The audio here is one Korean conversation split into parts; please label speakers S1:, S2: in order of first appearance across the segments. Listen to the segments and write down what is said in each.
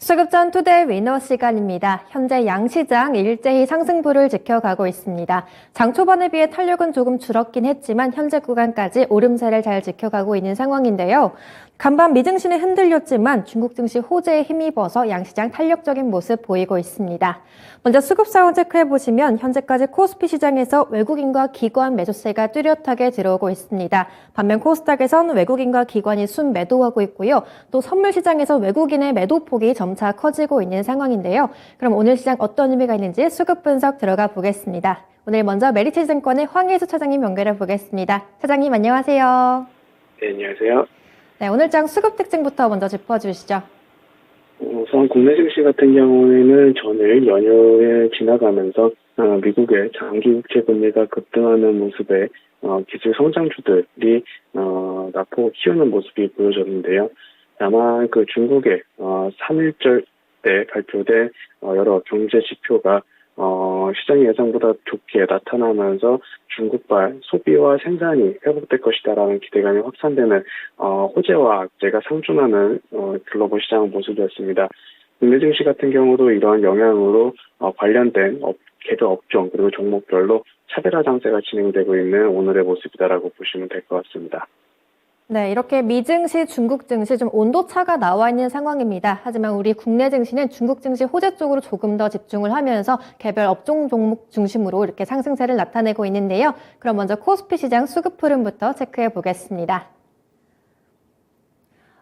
S1: 수급전 투데이 위너 시간입니다. 현재 양시장 일제히 상승부를 지켜가고 있습니다. 장 초반에 비해 탄력은 조금 줄었긴 했지만 현재 구간까지 오름세를 잘 지켜가고 있는 상황인데요. 간밤 미증시는 흔들렸지만 중국 증시 호재에 힘입어서 양시장 탄력적인 모습 보이고 있습니다. 먼저 수급 상황 체크해보시면 현재까지 코스피 시장에서 외국인과 기관 매수세가 뚜렷하게 들어오고 있습니다. 반면 코스닥에선 외국인과 기관이 순매도하고 있고요. 또 선물 시장에서 외국인의 매도폭이 점차 커지고 있는 상황인데요. 그럼 오늘 시장 어떤 의미가 있는지 수급 분석 들어가 보겠습니다. 오늘 먼저 메리츠증권의 황혜수 차장님 연결해 보겠습니다. 차장님 안녕하세요.
S2: 네, 안녕하세요.
S1: 네, 오늘 장 수급 특징부터 먼저 짚어주시죠.
S2: 우선 국내 증시 같은 경우에는 전일 연휴에 지나가면서 미국의 장기 국채 금리가 급등하는 모습에 기술 성장주들이 낙폭을 키우는 모습이 보여졌는데요. 다만 그 중국의 3.1절 때 발표된 여러 경제 지표가 시장 예상보다 좋게 나타나면서 중국발 소비와 생산이 회복될 것이다라는 기대감이 확산되는 호재와 악재가 상존하는 글로벌 시장 모습이었습니다. 국내 증시 같은 경우도 이러한 영향으로 관련된 개별 업종 그리고 종목별로 차별화 장세가 진행되고 있는 오늘의 모습이다라고 보시면 될 것 같습니다.
S1: 네, 이렇게 미증시, 중국 증시 좀 온도차가 나와 있는 상황입니다. 하지만 우리 국내 증시는 중국 증시 호재 쪽으로 조금 더 집중을 하면서 개별 업종 종목 중심으로 이렇게 상승세를 나타내고 있는데요. 그럼 먼저 코스피 시장 수급 흐름부터 체크해 보겠습니다.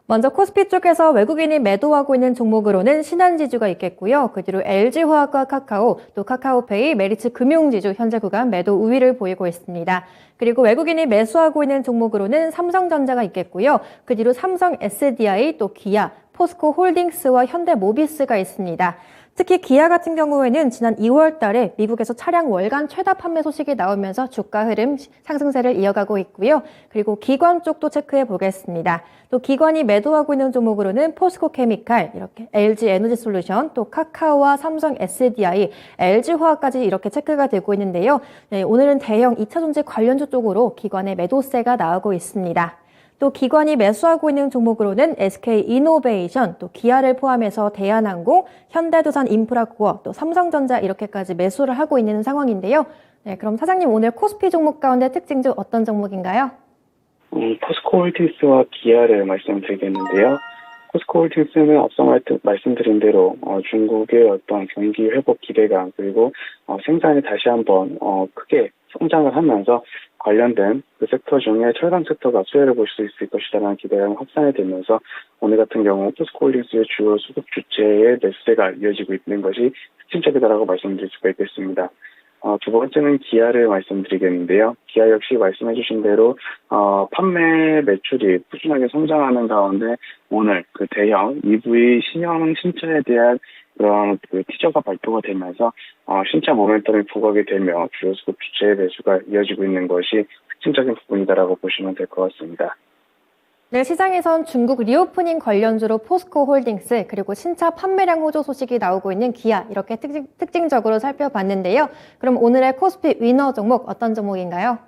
S1: 먼저 코스피 쪽에서 외국인이 매도하고 있는 종목으로는 신한지주가 있겠고요. 그 뒤로 LG화학과 카카오, 또 카카오페이, 메리츠 금융지주 현재 구간 매도 우위를 보이고 있습니다. 그리고 외국인이 매수하고 있는 종목으로는 삼성전자가 있겠고요. 그 뒤로 삼성 SDI, 또 기아, 포스코 홀딩스와 현대모비스가 있습니다. 특히 기아 같은 경우에는 지난 2월 달에 미국에서 차량 월간 최다 판매 소식이 나오면서 주가 흐름 상승세를 이어가고 있고요. 그리고 기관 쪽도 체크해 보겠습니다. 또 기관이 매도하고 있는 종목으로는 포스코 케미칼, 이렇게 LG 에너지 솔루션, 또 카카오와 삼성 SDI, LG화학까지 이렇게 체크가 되고 있는데요. 네, 오늘은 대형 2차전지 관련주 쪽으로 기관의 매도세가 나오고 있습니다. 또 기관이 매수하고 있는 종목으로는 SK이노베이션, 또 기아를 포함해서 대한항공, 현대두산 인프라코어, 또 삼성전자 이렇게까지 매수를 하고 있는 상황인데요. 네, 그럼 사장님 오늘 코스피 종목 가운데 특징 중 어떤 종목인가요?
S2: 포스코 홀딩스와 기아를 말씀드리겠는데요. 포스코 홀딩스는 앞서 말씀드린 대로 중국의 어떤 경기 회복 기대감 그리고 생산이 다시 한번 크게 성장을 하면서 관련된 그 섹터 중에 철강 섹터가 수혜를 볼 수 있을 것이라는 기대감이 확산이 되면서 오늘 같은 경우 포스코 홀딩스의 주요 수급 주체의 매수세가 이어지고 있는 것이 특징적이다라고 말씀드릴 수가 있겠습니다. 두 번째는 기아를 말씀드리겠는데요. 기아 역시 말씀해 주신 대로 판매 매출이 꾸준하게 성장하는 가운데 오늘 그 대형 EV 신형 신차에 대한 그런 그 티저가 발표가 되면서 신차 모멘텀이 부각이 되며 주요 수급 주체의 매수가 이어지고 있는 것이 특징적인 부분이다라고 보시면 될 것 같습니다.
S1: 네, 시장에선 중국 리오프닝 관련주로 포스코 홀딩스, 그리고 신차 판매량 호조 소식이 나오고 있는 기아, 이렇게 특징적으로 살펴봤는데요. 그럼 오늘의 코스피 위너 종목 어떤 종목인가요?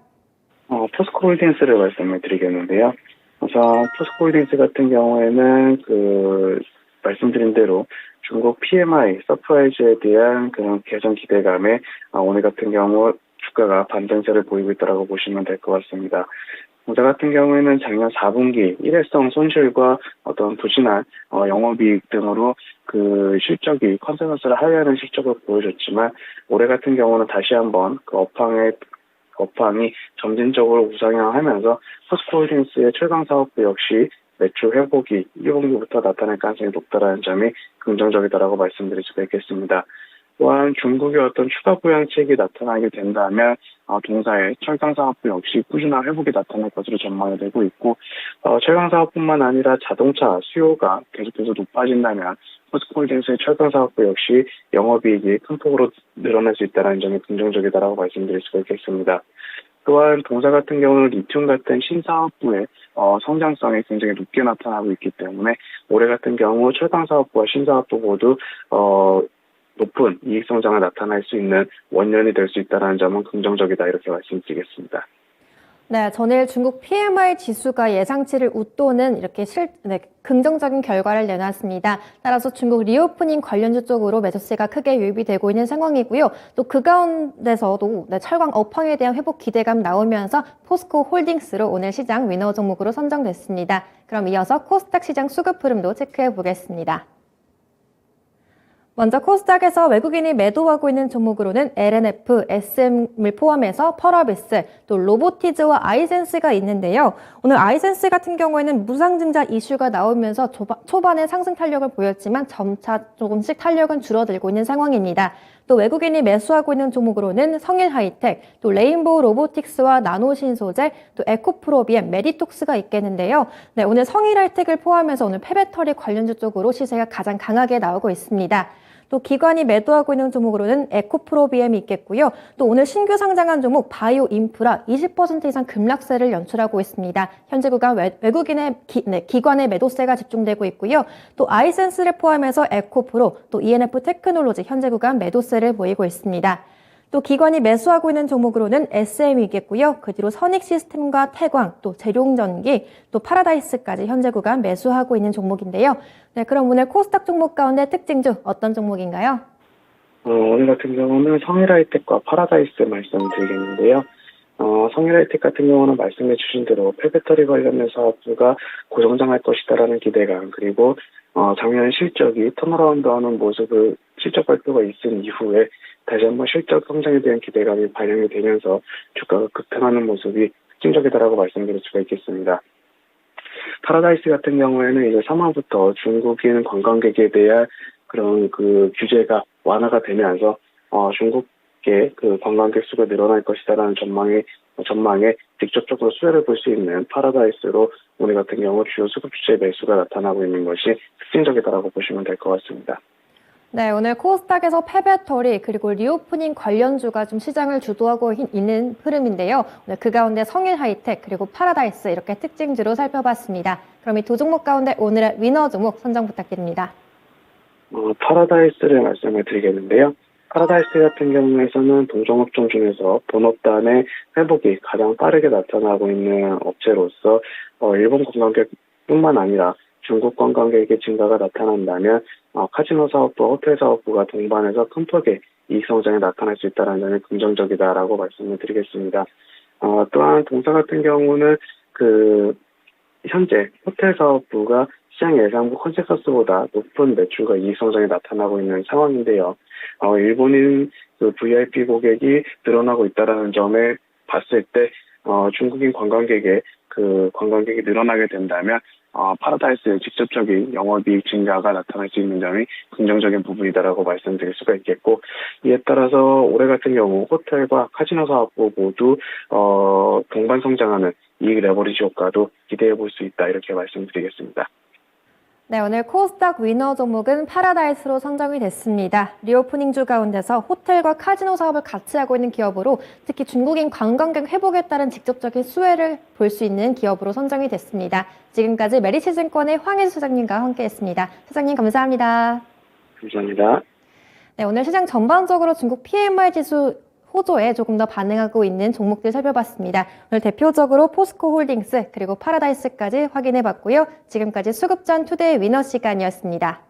S2: 포스코 홀딩스를 말씀을 드리겠는데요. 우선 포스코 홀딩스 같은 경우에는 말씀드린 대로 중국 PMI 서프라이즈에 대한 그런 개선 기대감에 오늘 같은 경우 주가가 반등세를 보이고 있다고 보시면 될 것 같습니다. 공사 같은 경우에는 작년 4분기 일회성 손실과 어떤 부진한 영업이익 등으로 그 실적이 컨센서스를 하회하는 실적을 보여줬지만 올해 같은 경우는 다시 한번 그 업황이 점진적으로 우상향하면서 포스코홀딩스의 철강 사업부 역시 매출 회복이 2분기부터 나타날 가능성이 높다라는 점이 긍정적이다라고 말씀드릴 수가 있겠습니다. 또한 중국의 어떤 추가 부양책이 나타나게 된다면 동사의 철강 사업부 역시 꾸준한 회복이 나타날 것으로 전망이 되고 있고 철강 사업뿐만 아니라 자동차 수요가 계속해서 높아진다면 포스코홀딩스의 철강 사업부 역시 영업이익이 큰 폭으로 늘어날 수 있다는 점이 긍정적이다라고 말씀드릴 수가 있겠습니다. 또한 동사 같은 경우는 리튬 같은 신사업부의 성장성이 굉장히 높게 나타나고 있기 때문에 올해 같은 경우 철강 사업부와 신사업부 모두 높은 이익 성장을 나타낼 수 있는 원년이 될 수 있다는 점은 긍정적이다 이렇게 말씀드리겠습니다.
S1: 네, 전일 중국 PMI 지수가 예상치를 웃도는 이렇게 긍정적인 결과를 내놨습니다. 따라서 중국 리오프닝 관련주 쪽으로 매수세가 크게 유입이 되고 있는 상황이고요. 또 그 가운데서도 철강 업황에 대한 회복 기대감 나오면서 포스코 홀딩스로 오늘 시장 위너 종목으로 선정됐습니다. 그럼 이어서 코스닥 시장 수급 흐름도 체크해 보겠습니다. 먼저 코스닥에서 외국인이 매도하고 있는 종목으로는 LNF, SM을 포함해서 펄어비스, 또 로보티즈와 아이센스가 있는데요. 오늘 아이센스 같은 경우에는 무상증자 이슈가 나오면서 초반에 상승 탄력을 보였지만 점차 조금씩 탄력은 줄어들고 있는 상황입니다. 또 외국인이 매수하고 있는 종목으로는 성일하이텍, 또 레인보우 로보틱스와 나노신소재, 또 에코프로비엠, 메디톡스가 있겠는데요. 네, 오늘 성일하이텍을 포함해서 오늘 폐배터리 관련주 쪽으로 시세가 가장 강하게 나오고 있습니다. 또 기관이 매도하고 있는 종목으로는 에코프로비엠이 있겠고요. 또 오늘 신규 상장한 종목 바이오 인프라 20% 이상 급락세를 연출하고 있습니다. 현재 구간 외국인의 기관의 매도세가 집중되고 있고요. 또 아이센스를 포함해서 에코프로, 또 ENF 테크놀로지 현재 구간 매도세를 보이고 있습니다. 또 기관이 매수하고 있는 종목으로는 SM이 있겠고요. 그 뒤로 선익시스템과 태광, 또 재룡전기, 또 파라다이스까지 현재 구간 매수하고 있는 종목인데요. 네, 그럼 오늘 코스닥 종목 가운데 특징주 어떤 종목인가요?
S2: 오늘 같은 경우는 성일하이텍과 파라다이스 말씀드리겠는데요. 성일하이텍 같은 경우는 말씀해 주신 대로 폐배터리 관련된 사업부가 고성장할 것이다라는 기대감, 그리고 작년 실적이 턴어라운드하는 모습을 실적 발표가 있은 이후에 다시 한번 실적 성장에 대한 기대감이 반영이 되면서 주가가 급등하는 모습이 특징적이다라고 말씀드릴 수가 있겠습니다. 파라다이스 같은 경우에는 이제 3월부터 중국인 관광객에 대한 그런 그 규제가 완화가 되면서 중국계 그 관광객 수가 늘어날 것이다라는 전망에 직접적으로 수혜를 볼 수 있는 파라다이스로 오늘 같은 경우 주요 수급 주체 매수가 나타나고 있는 것이 특징적이다라고 보시면 될 것 같습니다.
S1: 네, 오늘 코스닥에서 폐배터리 그리고 리오프닝 관련주가 좀 시장을 주도하고 있는 흐름인데요. 오늘 그 가운데 성일하이텍 그리고 파라다이스 이렇게 특징주로 살펴봤습니다. 그럼 이 두 종목 가운데 오늘의 위너 종목 선정 부탁드립니다.
S2: 파라다이스를 말씀을 드리겠는데요. 파라다이스 같은 경우에서는 동종업종 중에서 본업단의 회복이 가장 빠르게 나타나고 있는 업체로서 일본 관광객뿐만 아니라 중국 관광객의 증가가 나타난다면 카지노 사업부와 호텔 사업부가 동반해서 큰 폭의 이익 성장이 나타날 수 있다는 점이 긍정적이다라고 말씀을 드리겠습니다. 또한 동사 같은 경우는 현재 호텔 사업부가 시장 예상부 컨센서스보다 높은 매출과 이익 성장이 나타나고 있는 상황인데요. 일본인 VIP 고객이 늘어나고 있다는 점에 봤을 때 중국인 관광객이 늘어나게 된다면 파라다이스의 직접적인 영업이익 증가가 나타날 수 있는 점이 긍정적인 부분이다라고 말씀드릴 수가 있겠고, 이에 따라서 올해 같은 경우 호텔과 카지노 사업부 모두 동반 성장하는 이익 레버리지 효과도 기대해 볼 수 있다, 이렇게 말씀드리겠습니다.
S1: 네, 오늘 코스닥 위너 종목은 파라다이스로 선정이 됐습니다. 리오프닝주 가운데서 호텔과 카지노 사업을 같이 하고 있는 기업으로 특히 중국인 관광객 회복에 따른 직접적인 수혜를 볼 수 있는 기업으로 선정이 됐습니다. 지금까지 메리츠증권의 황혜수 사장님과 함께했습니다. 사장님 감사합니다.
S2: 감사합니다.
S1: 네, 오늘 시장 전반적으로 중국 PMI 지수 호조에 조금 더 반응하고 있는 종목들 살펴봤습니다. 오늘 대표적으로 포스코 홀딩스 그리고 파라다이스까지 확인해봤고요. 지금까지 수급전 투데이 위너 시간이었습니다.